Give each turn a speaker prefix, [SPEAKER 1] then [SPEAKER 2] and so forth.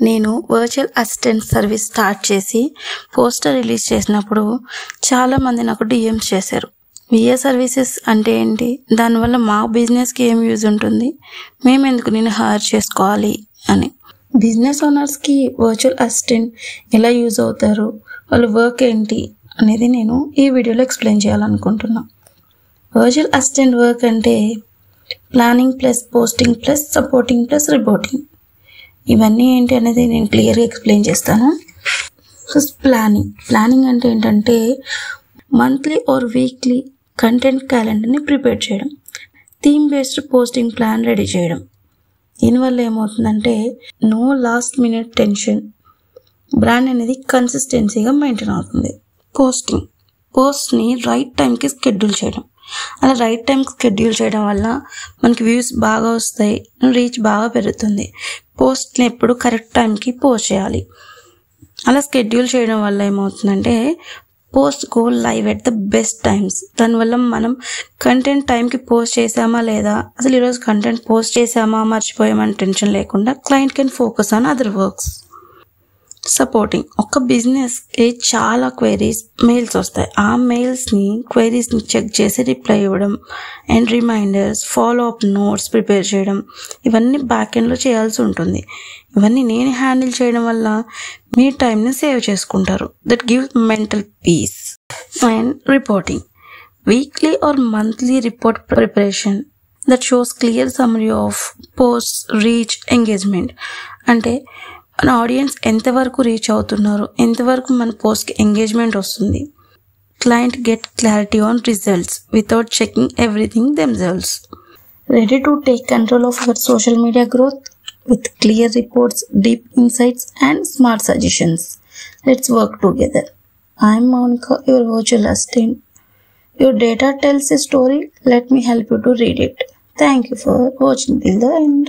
[SPEAKER 1] నేను virtual assistant service start చేసి poster release చేసినప్పుడు చాలామంది నాకు డిఎమ్స్ చేశారు. విఏ సర్వీసెస్ అంటే ఏంటి, దానివల్ల మా బిజినెస్కి ఏం యూజ్ ఉంటుంది, మేము ఎందుకు నేను హైర్ చేసుకోవాలి అని. బిజినెస్ ఓనర్స్కి వర్చువల్ అసిస్టెంట్ ఎలా యూజ్ అవుతారు, వాళ్ళ వర్క్ ఏంటి అనేది నేను ఈ వీడియోలో ఎక్స్ప్లెయిన్ చేయాలనుకుంటున్నా. వర్చువల్ అసిస్టెంట్ వర్క్ అంటే planning plus posting plus supporting plus reporting. ఇవన్నీ ఏంటి అనేది నేను క్లియర్గా ఎక్స్ప్లెయిన్ చేస్తాను. ఫస్ట్ ప్లానింగ్ అంటే ఏంటంటే మంత్లీ ఆర్ వీక్లీ కంటెంట్ క్యాలెండర్ని ప్రిపేర్ చేయడం, theme based posting plan ready చేయడం. దీనివల్ల ఏమవుతుందంటే no last minute tension, brand అనేది కన్సిస్టెన్సీగా మెయింటైన్ అవుతుంది. పోస్ట్ని రైట్ టైంకి షెడ్యూల్ చేయడం. అలా రైట్ టైంకి షెడ్యూల్ చేయడం వల్ల మనకి వ్యూస్ బాగా వస్తాయి, రీచ్ బాగా పెరుగుతుంది. పోస్ట్ని ఎప్పుడు కరెక్ట్ టైంకి పోస్ట్ చేయాలి. అలా షెడ్యూల్ చేయడం వల్ల ఏమవుతుందంటే post go live at the best times. దానివల్ల మనం కంటెంట్ టైంకి పోస్ట్ చేసామా లేదా, అసలు ఈరోజు కంటెంట్ పోస్ట్ చేసామా మర్చిపోయామని టెన్షన్ లేకుండా client can focus on other works. Supporting, ఒక బిజినెస్కి చాలా మెయిల్స్ వస్తాయి. ఆ క్వైరీస్ని చెక్ చేసి రిప్లై ఇవ్వడం and reminders, follow up notes prepare చేయడం, ఇవన్నీ బ్యాక్ ఎండ్లో చేయాల్సి ఉంటుంది. ఇవన్నీ నేను హ్యాండిల్ చేయడం వల్ల మీ టైంని సేవ్ చేసుకుంటారు. That gives mental peace. And reporting, weekly or monthly report preparation that shows clear summary of post, reach, engagement. అంటే మన ఆడియన్స్ ఎంతవరకు రీచ్ అవుతున్నారు, ఎంతవరకు మన పోస్ట్కి ఎంగేజ్మెంట్ వస్తుంది. Client get clarity on results without checking everything themselves. Ready to take control of your social media growth with clear reports, deep insights and smart suggestions. Let's work together. I'm Monica, your virtual assistant. Your data tells a story. Let me help you to read it. Thank you for watching till the end.